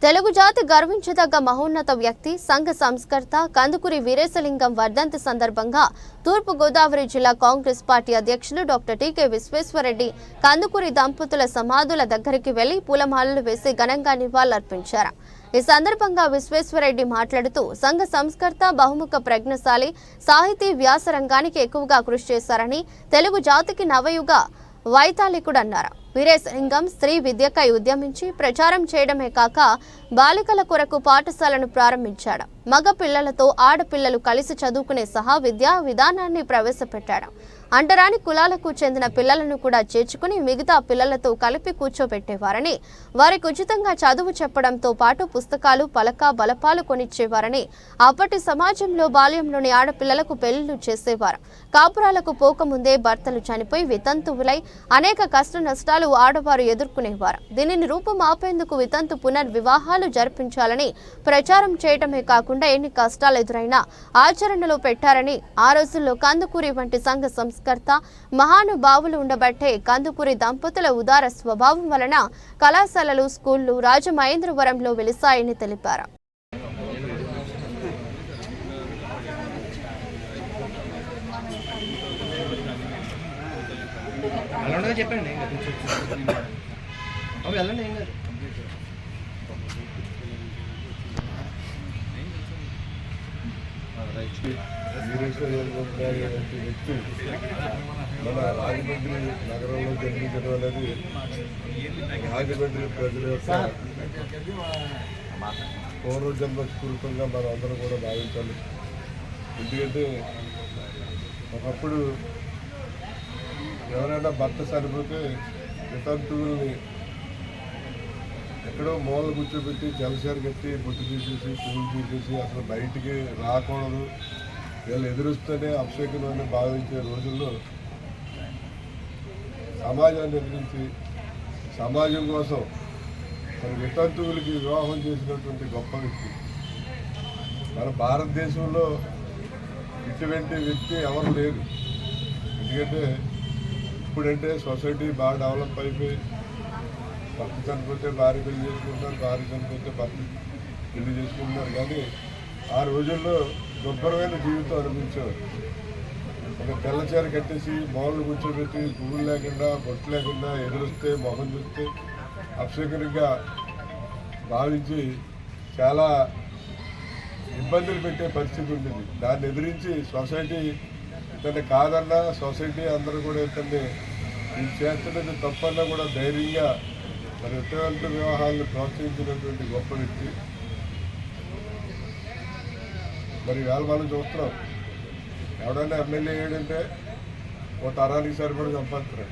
తెలుగు జాతి గర్వించదగ్గ మహోన్నత వ్యక్తి సంఘ సంస్కర్త కందుకూరి వీరేశలింగం వర్ధంతి సందర్భంగా తూర్పు గోదావరి జిల్లా కాంగ్రెస్ పార్టీ అధ్యక్షులు డాక్టర్ టి.కె. విశ్వేశ్వరరెడ్డి కందుకూరి దంపతుల సమాధుల దగ్గరికి వెళ్లి పూలమాలలు వేసి ఘనంగా నివాళులర్పించారు. ఈ సందర్భంగా విశ్వేశ్వరరెడ్డి మాట్లాడుతూ సంఘ సంస్కర్త బహుముఖ ప్రజ్ఞశాలి సాహితీ వ్యాస రంగానికి ఎక్కువగా కృషి చేశారని తెలుగు జాతికి నవయుగ వైతాళికుడు అన్నారు. వీరేశలింగం స్త్రీ విద్యకై ఉద్యమించి ప్రచారం చేయడమే కాక బాలికల కొరకు పాఠశాలను ప్రారంభించాడు. మగ పిల్లలతో ఆడపిల్లలు కలిసి చదువుకునే సహా విద్యా విధానాన్ని ప్రవేశపెట్టాడు. అంటరాని కులాలకు చెందిన పిల్లలను కూడా చేర్చుకుని మిగతా పిల్లలతో కలిపి కూర్చోబెట్టేవారని, వారికి ఉచితంగా చదువు చెప్పడంతో పాటు పుస్తకాలు పలక బలపాలు కొనిచ్చేవారని, అప్పటి సమాజంలో బాల్యంలోని ఆడపిల్లలకు పెళ్లిళ్లు చేసేవారు. కాపురాలకు పోకముందే భర్తలు చనిపోయి వితంతువులై అనేక కష్ట నష్టాలు ఆడవారు ఎదుర్కొనేవారు. దీనిని రూపుమాపేందుకు వితంతు పునర్వివాహాలు జరిపించాలని ప్రచారం చేయటమే కాకుండా ఎన్ని కష్టాలు ఎదురైనా ఆచరణలో పెట్టారని, ఆ రోజుల్లో కందుకూరి వంటి సంఘ సంస్కర్త మహానుభావులు ఉండబట్టే కందుకూరి దంపతుల ఉదార స్వభావం వలన కళాశాలలు స్కూళ్లు రాజమహేంద్రవరంలో వెలిశాయని తెలిపారు. చెప్పండి వెళ్ళండి ఏం కాదు. వీరేశలింగం గారి వ్యక్తి మన రాజమండ్రి నగరంలో జన్మించడం అనేది రాజమండ్రి ప్రజల యొక్క పూర్వజన్మ స్ఫూర్తంగా మనం అందరం కూడా భావించాలి. ఎందుకంటే ఒకప్పుడు ఎవరైనా భర్త చనిపోతే వితంతువుల్ని ఎక్కడో మూల కూర్చోబెట్టి జలసారి కట్టి బొట్టు తీసేసి పువ్వులు తీసేసి అసలు బయటికి రాకూడదు, వీళ్ళు ఎదురుస్తూనే అపశకునని భావించే రోజుల్లో సమాజాన్ని ఎదిరించి సమాజం కోసం మన వితంతువులకి వివాహం చేసినటువంటి గొప్ప వ్యక్తి. మన భారతదేశంలో ఇటువంటి వ్యక్తి ఎవరు లేరు. ఎందుకంటే ఇప్పుడంటే సొసైటీ బాగా డెవలప్ అయిపోయి భర్త చనిపోతే భార్య పెళ్లి చేసుకుంటారు, భార్య చనిపోతే భర్త పెళ్లి చేసుకుంటున్నారు. కానీ ఆ రోజుల్లో దుర్భరమైన జీవితం అనిపించేవారు. ఒక తెల్లచీర కట్టేసి మామూలు కూర్చోబెట్టి పువ్వులు లేకుండా బొట్టు లేకుండా ఎదురుస్తే మొహం చూస్తే అపశకునిగా భావించి చాలా ఇబ్బందులు పెట్టే పరిస్థితి ఉండేది. దాన్ని ఎదిరించి సొసైటీ ఇతన్ని కాదన్నా సొసైటీ అందరూ కూడా ఇతన్ని ఇది చేస్తున్నది తప్పన్నా కూడా ధైర్యంగా మరి వితంతు వివాహాలను ప్రోత్సహించినటువంటి గొప్ప వ్యక్తి. మరి ఇవాళ మనం చూస్తున్నాం, ఎవడన్నా ఎమ్మెల్యే అయ్యాడంటే ఓ తరానికి సరిపడి సంపాదించారు,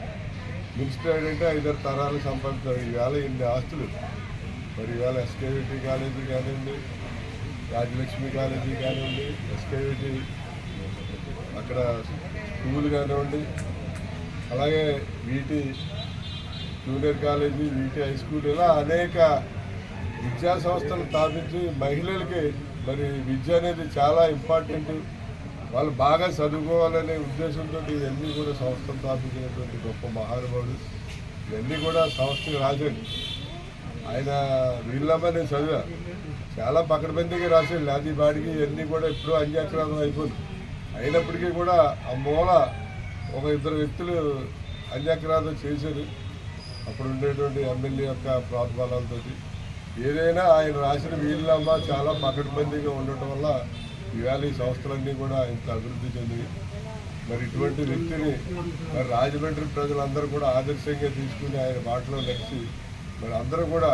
మినిస్టర్ అయ్యాడంటే 5-6 తరాలకు సంపాదించారు. ఈవేళ ఇన్ని ఆస్తులు. మరి ఇవాళ ఎస్కేవిటి కాలేజీ కానివ్వండి, రాజలక్ష్మి కాలేజీ కానివ్వండి, ఎస్కేవిటి అక్కడ స్కూల్ కానివ్వండి, అలాగే వీటి జూనియర్ కాలేజీ, వీటి హై స్కూల్, ఇలా అనేక విద్యా సంస్థలు స్థాపించి మహిళలకి మరి విద్య అనేది చాలా ఇంపార్టెంట్, వాళ్ళు బాగా చదువుకోవాలనే ఉద్దేశంతో ఇవన్నీ కూడా సంస్థలు స్థాపించినటువంటి గొప్ప మహానుభావుడు. ఇవన్నీ కూడా సంస్థకి రాశాడు ఆయన. వీళ్ళమ్మ నేను చదివా, చాలా పకడ్బందీగా రాశాడు. అది బాడికి ఇవన్నీ కూడా ఎప్పుడూ అంగీకారం అయిపోయింది. అయినప్పటికీ కూడా ఆ మూల ఒక 2 వ్యక్తులు అంగీకారం చేశారు అప్పుడు ఉండేటువంటి ఎమ్మెల్యే యొక్క ప్రోత్సాహాలతో. ఏదైనా ఆయన రాసిన వీళ్ళమ్మ చాలా పకడ్బందీగా ఉండటం వల్ల ఇవాళ ఈ సంస్థలన్నీ కూడా ఇంత అభివృద్ధి చెందింది. మరి ఇటువంటి వ్యక్తిని మరి రాజమండ్రి ప్రజలందరూ కూడా ఆదర్శంగా తీసుకుని ఆయన బాటలో నడిచి మరి అందరూ కూడా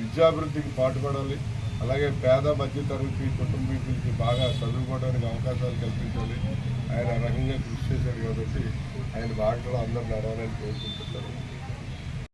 విద్యాభివృద్ధికి పాటుపడాలి. అలాగే పేద మధ్యతరగతి కుటుంబీకులకి బాగా చదువుకోవడానికి అవకాశాలు కల్పించాలి. ఆయన రకంగా కృషి చేశారు కాబట్టి ఆయన బాటలో అందరూ నడవాలని కోరుకుంటున్నారు.